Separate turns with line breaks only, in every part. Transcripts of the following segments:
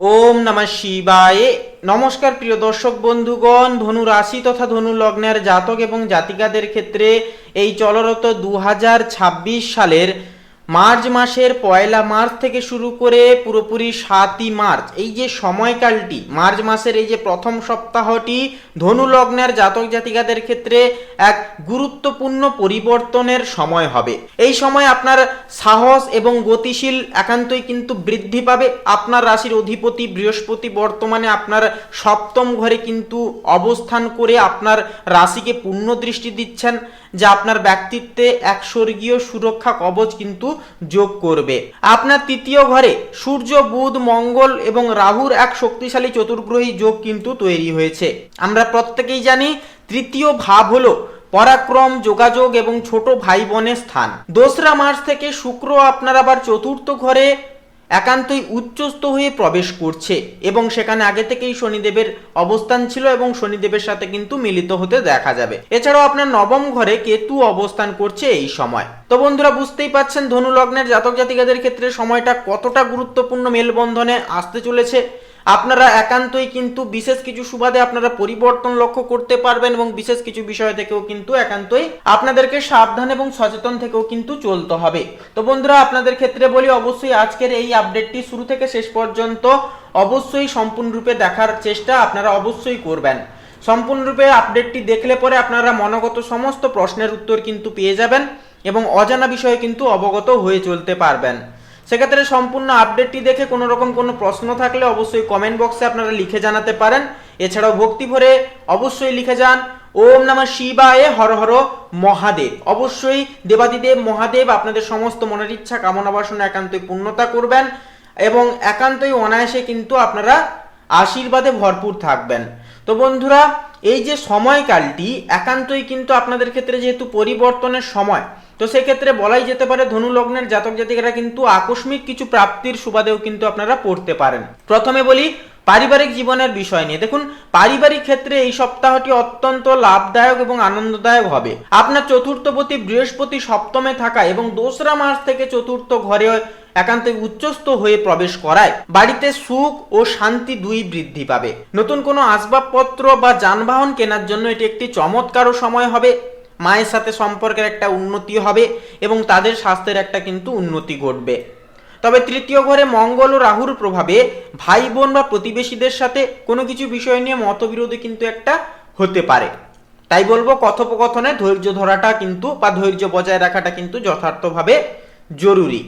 ওম নমঃ শিবায়। নমস্কার প্রিয় দর্শক বন্ধুগণ, ধনু রাশি তথা ধনু লগ্নের জাতক এবং জাতিকাদের ক্ষেত্রে এই চলরত 2026 সালের মার্চ মাসের 1 মার্চ থেকে শুরু করে পুরোপুরি 7 মার্চ, এই যে সময়কালটি, মার্চ মাসের এই যে প্রথম সপ্তাহটি ধনু লগ্নের জাতক জাতিকাদের ক্ষেত্রে এক গুরুত্বপূর্ণ পরিবর্তনের সময় হবে। এই সময় আপনার সাহস এবং গতিশীল একান্তই কিন্তু বৃদ্ধি পাবে। আপনার রাশির অধিপতি বৃহস্পতি বর্তমানে আপনার সপ্তম ঘরে কিন্তু অবস্থান করে আপনার রাশিকে পূর্ণ দৃষ্টি দিচ্ছেন, যা আপনার ব্যক্তিত্বে এক স্বর্গীয় সুরক্ষা কবচ কিন্তু যোগ করবে। আপনার তৃতীয় ঘরে সূর্য, বুধ, মঙ্গল এবং রাহুর এক শক্তিশালী চতুর্গ্রহী যোগ কিন্তু তৈরি হয়েছে। আমরা প্রত্যেকেই জানি তৃতীয় ভাব হলো পরাক্রম, যোগাযোগ এবং ছোট ভাই বোনের স্থান। 2রা মার্চ থেকে শুক্র আপনার আবার চতুর্থ ঘরে একান্তই উচ্চস্থ হয়ে প্রবেশ করছে এবং সেখানে আগে থেকেই শনিদেবের অবস্থান ছিল এবং শনিদেবের সাথে কিন্তু মিলিত হতে দেখা যাবে। এছাড়াও আপনার নবম ঘরে কেতু অবস্থান করছে এই সময়। তো বন্ধুরা, বুঝতেই পাচ্ছেন ধনু লগ্নের জাতক জাতিকাদের ক্ষেত্রে সময়টা কতটা গুরুত্বপূর্ণ মেলবন্ধনে আসতে চলেছে। আপনারা একান্তই কিন্তু বিশেষ কিছু সুবাদে আপনারা পরিবর্তন লক্ষ্য করতে পারবেন এবং বিশেষ কিছু বিষয় থেকেও কিন্তু একান্তই আপনাদেরকে সাবধান এবং সচেতন থেকেও কিন্তু চলতে হবে। তো বন্ধুরা, আপনাদের ক্ষেত্রে বলি, অবশ্যই আজকের এই আপডেটটি শুরু থেকে শেষ পর্যন্ত অবশ্যই সম্পূর্ণরূপে দেখার চেষ্টা আপনারা অবশ্যই করবেন। সম্পূর্ণরূপে আপডেটটি দেখলে পরে আপনারা মনোগত সমস্ত প্রশ্নের উত্তর কিন্তু পেয়ে যাবেন এবং অজানা বিষয়ে কিন্তু অবগত হয়ে চলতে পারবেন। সেক্ষেত্রে সম্পূর্ণ আপডেটটি দেখে কোনো রকম কোনো প্রশ্ন থাকলে অবশ্যই কমেন্ট বক্সে আপনারা লিখে জানাতে পারেন। এছাড়াও ভক্তি ভরে অবশ্যই লিখে যান ওম নমঃ শিবায়, হর হর মহাদেব। অবশ্যই দেবাদিদেব মহাদেব আপনাদের সমস্ত মনের ইচ্ছা কামনা বাসনা একান্তই পূর্ণতা করবেন এবং একান্তই অনায়াসে কিন্তু আপনারা আশীর্বাদে ভরপুর থাকবেন। তো বন্ধুরা, এই যে সময়কালটি একান্তই কিন্তু আপনাদের ক্ষেত্রে যেহেতু পরিবর্তনের সময়, তো সেক্ষেত্রে বলাই যেতে পারে ধনু লগ্নের জাতক জাতিকারা কিন্তু আকস্মিক কিছু প্রাপ্তির সুবাদেও কিন্তু আপনারা পড়তে পারেন। প্রথমে বলি পারিবারিক জীবনের বিষয় নিয়ে। দেখুন, পারিবারিক ক্ষেত্রে এই সপ্তাহটি অত্যন্ত লাভদায়ক এবং আনন্দদায়ক হবে। আপনার চতুর্থপতি বৃহস্পতি সপ্তমে থাকা এবং 2রা মার্চ থেকে চতুর্থ ঘরে একান্তই উচ্চস্থ হয়ে প্রবেশ করায় বাড়িতে সুখ ও শান্তি দুই বৃদ্ধি পাবে। নতুন কোনো আসবাবপত্র বা যানবাহন কেনার জন্য এটি একটি চমৎকার সময় হবে। মায়ের সাথে সম্পর্কের একটা উন্নতি হবে এবং তাদের স্বাস্থ্যের একটা কিন্তু উন্নতি ঘটবে। তবে তৃতীয় ঘরে মঙ্গল ও রাহুর প্রভাবে ভাই বোন বা প্রতিবেশীদের সাথে কোনো কিছু বিষয় নিয়ে মতবিরোধী কিন্তু একটা হতে পারে। তাই বলবো কথোপকথনে ধৈর্য ধরাটা কিন্তু বা ধৈর্য বজায় রাখাটা কিন্তু যথার্থভাবে জরুরি।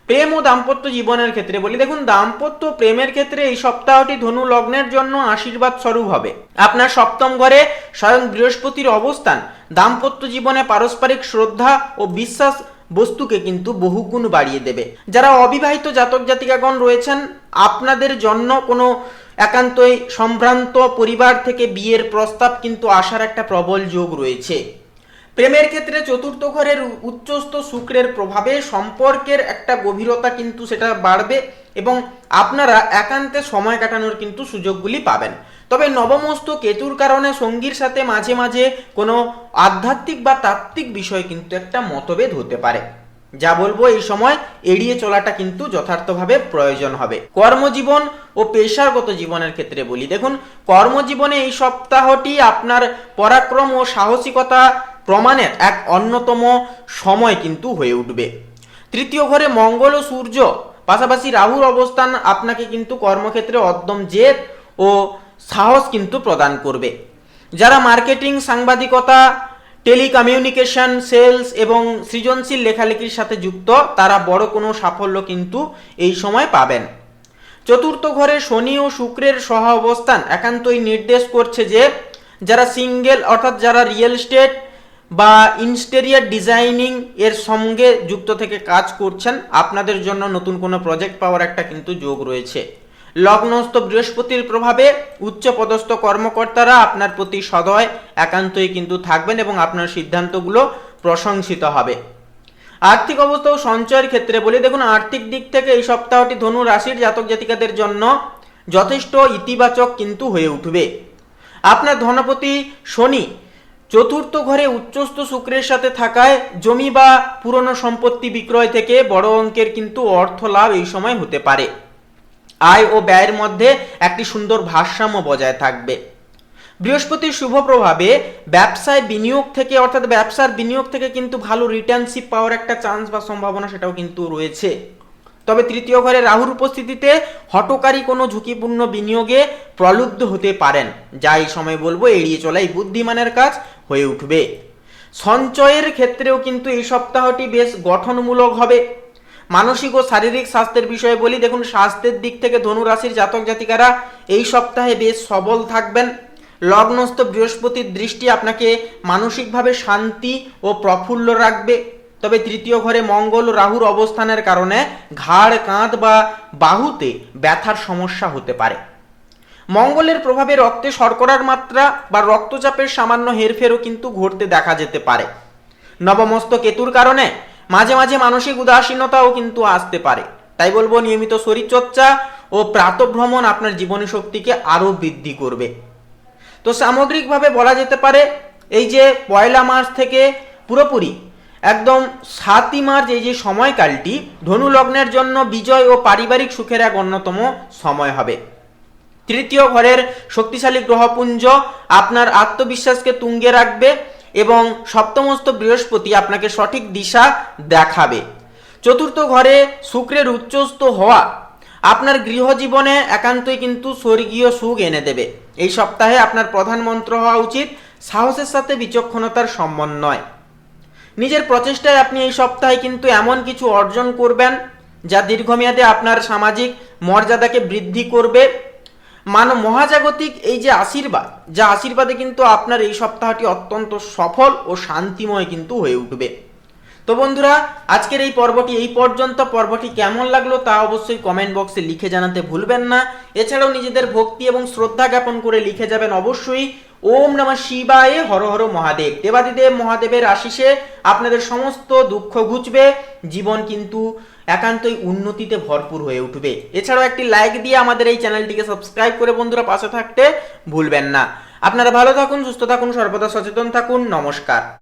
প্রেম ও দাম্পত্য জীবনের ক্ষেত্রে বলি, দেখুন দাম্পত্য প্রেমের ক্ষেত্রে এই সপ্তাহটি ধনু লগ্নের জন্য আশীর্বাদ স্বরূপ হবে। আপনার সপ্তম ঘরে স্বয়ং বৃহস্পতির অবস্থান দাম্পত্য জীবনে পারস্পরিক শ্রদ্ধা ও বিশ্বাস বস্তুকে কিন্তু বহুগুণ বাড়িয়ে দেবে। যারা অবিবাহিত জাতক জাতিকাগণ রয়েছেন, আপনাদের জন্য কোনো একান্তই সম্ভ্রান্ত পরিবার থেকে বিয়ের প্রস্তাব কিন্তু আসার একটা প্রবল যোগ রয়েছে। প্রেমের ক্ষেত্রে চতুর্থ ঘরের উচ্চস্থ শুক্রের প্রভাবে সম্পর্কের একটা গভীরতা কিন্তু সেটা বাড়বে এবং আপনারা একান্তে সময় কাটানোর কিন্তু সুযোগগুলি পাবেন। তবে নবমস্ত কেতুর কারণে সঙ্গীর সাথে মাঝে মাঝে কোনো আধ্যাত্মিক বা তাত্ত্বিক বিষয় কিন্তু একটা মতভেদ হতে পারে, যা বলবো এই সময় এড়িয়ে চলাটা কিন্তু যথার্থভাবে প্রয়োজন হবে। কর্মজীবন ও পেশাগত জীবনের ক্ষেত্রে বলি, দেখুন কর্মজীবনে এই সপ্তাহটি আপনার পরাক্রম ও সাহসিকতা প্রমাণের এক অন্যতম সময় কিন্তু হয়ে উঠবে। তৃতীয় ঘরে মঙ্গল ও সূর্য পাশাপাশি রাহুর অবস্থান আপনাকে কিন্তু কর্মক্ষেত্রে অদ্যম জেদ ও সাহস কিন্তু প্রদান করবে। যারা মার্কেটিং, সাংবাদিকতা, টেলিকমিউনিকেশন, সেলস এবং সৃজনশীল লেখালেখির সাথে যুক্ত, তারা বড় কোনো সাফল্য কিন্তু এই সময় পাবেন। চতুর্থ ঘরে শনি ও শুক্রের সহ অবস্থান একান্তই নির্দেশ করছে যে যারা সিঙ্গেল অর্থাৎ যারা রিয়েল এস্টেট বা ইন্টেরিয়র ডিজাইনিং এর সঙ্গে যুক্ত থেকে কাজ করছেন, আপনাদের জন্য নতুন কোনো প্রজেক্ট পাওয়ার একটা কিন্তু যোগ রয়েছে। লগ্নস্থ বৃহস্পতির প্রভাবে উচ্চপদস্থ কর্মকর্তারা আপনার প্রতি সদয় একান্তই কিন্তু থাকবেন এবং আপনার সিদ্ধান্তগুলো প্রশংসিত হবে। আর্থিক অবস্থা ও সঞ্চয়ের ক্ষেত্রে বলি, দেখুন আর্থিক দিক থেকে এই সপ্তাহটি ধনু রাশির জাতক জাতিকাদের জন্য যথেষ্ট ইতিবাচক কিন্তু হয়ে উঠবে। আপনার ধনপতি শনি চতুর্থ ঘরে উচ্চস্থ শুক্রের সাথে থাকায় জমি বা পুরনো সম্পত্তি বিক্রয় থেকে বড় অঙ্কের কিন্তু অর্থ লাভ এই সময় হতে পারে। আয় ও ব্যয়ের মধ্যে একটি সুন্দর ভারসাম্য বজায় থাকবে। বৃহস্পতির শুভ প্রভাবে ব্যবসায় বিনিয়োগ থেকে অর্থাৎ ব্যবসার বিনিয়োগ থেকে কিন্তু ভালো রিটার্নশিপ পাওয়ার একটা চান্স বা সম্ভাবনা সেটাও কিন্তু রয়েছে। তবে তৃতীয় ঘরে রাহুর উপস্থিতিতে হঠকারী কোনো ঝুঁকিপূর্ণ বিনিয়োগে প্রলুব্ধ হতে পারেন, যা এই সময় বলবো এড়িয়ে চলাই বুদ্ধিমানের কাজ হয়ে উঠবে। সঞ্চয়ের ক্ষেত্রেও কিন্তু এই সপ্তাহটি বেশ গঠনমূলক হবে। মানসিক ও শারীরিক স্বাস্থ্যের বিষয়ে বলি, দেখুন স্বাস্থ্যের দিক থেকে ধনু রাশির জাতক জাতিকারা এই সপ্তাহে বেশ সবল থাকবেন। লগ্নস্থ বৃহস্পতির দৃষ্টি আপনাকে মানসিকভাবে শান্তি ও প্রফুল্ল রাখবে। তবে তৃতীয় ঘরে মঙ্গল ও রাহুর অবস্থানের কারণে ঘাড়, কাঁধ বা বাহুতে ব্যথার সমস্যা হতে পারে। মঙ্গলের প্রভাবে রক্তে শর্করার মাত্রা বা রক্তচাপের সামান্য হেরফেরও কিন্তু ঘটতে দেখা যেতে পারে। নবমস্ত কেতুর কারণে মাঝে মাঝে মানসিক উদাসীনতাও কিন্তু আসতে পারে। তাই বলবো নিয়মিত শরীরচর্চা ও প্রাতঃভ্রমণ আপনার জীবনী শক্তিকে আরো বৃদ্ধি করবে। তো সামগ্রিকভাবে বলা যেতে পারে এই যে 1 মার্চ থেকে পুরোপুরি একদম 7 মার্চ এই যে সময়কালটি ধনু লগ্নের জন্য বিজয় ও পারিবারিক সুখের এক অন্যতম সময় হবে। তৃতীয় ঘরের শক্তিশালী গ্রহপুঞ্জ আপনার আত্মবিশ্বাসকে তুঙ্গে রাখবে এবং সপ্তমস্ত বৃহস্পতি আপনাকে সঠিক দিশা দেখাবে। চতুর্থ ঘরে শুক্রের উচ্চস্থ হওয়া আপনার গৃহজীবনে একান্তই কিন্তু স্বর্গীয় সুখ এনে দেবে। এই সপ্তাহে আপনার প্রধান মন্ত্র হওয়া উচিত সাহসের সাথে বিচক্ষণতার সমন্বয়। নিজের প্রচেষ্টায় আপনি এই সপ্তাহে কিন্তু এমন কিছু অর্জন করবেন যা দীর্ঘমেয়াদে আপনার সামাজিক মর্যাদাকে বৃদ্ধি করবে। মহাজাগতিক এই যে আশীর্বাদ, যা আশীর্বাদে কিন্তু আপনার এই সপ্তাহটি অত্যন্ত সফল ও শান্তিময় কিন্তু হয়ে উঠবে। তো বন্ধুরা, আজকের এই পর্বটি এই পর্যন্ত। পর্বটি কেমন লাগলো তা অবশ্যই কমেন্ট বক্সে লিখে জানাতে ভুলবেন না। এছাড়াও নিজেদের ভক্তি এবং শ্রদ্ধা জ্ঞাপন করে লিখে যাবেন অবশ্যই ওম নমঃ শিবায়, হর হর মহাদেব। দেবাদিদেব মহাদেবের আশিসে আপনাদের সমস্ত দুঃখ ঘুচবে, জীবন কিন্তু একান্তই উন্নতিতে ভরপুর হয়ে উঠবে। এছাড়াও একটি লাইক দিয়ে আমাদের এই চ্যানেলটিকে সাবস্ক্রাইব করে বন্ধুরা পাশে থাকতে ভুলবেন না। আপনারা ভালো থাকুন, সুস্থ থাকুন, সর্বদা সচেতন থাকুন। নমস্কার।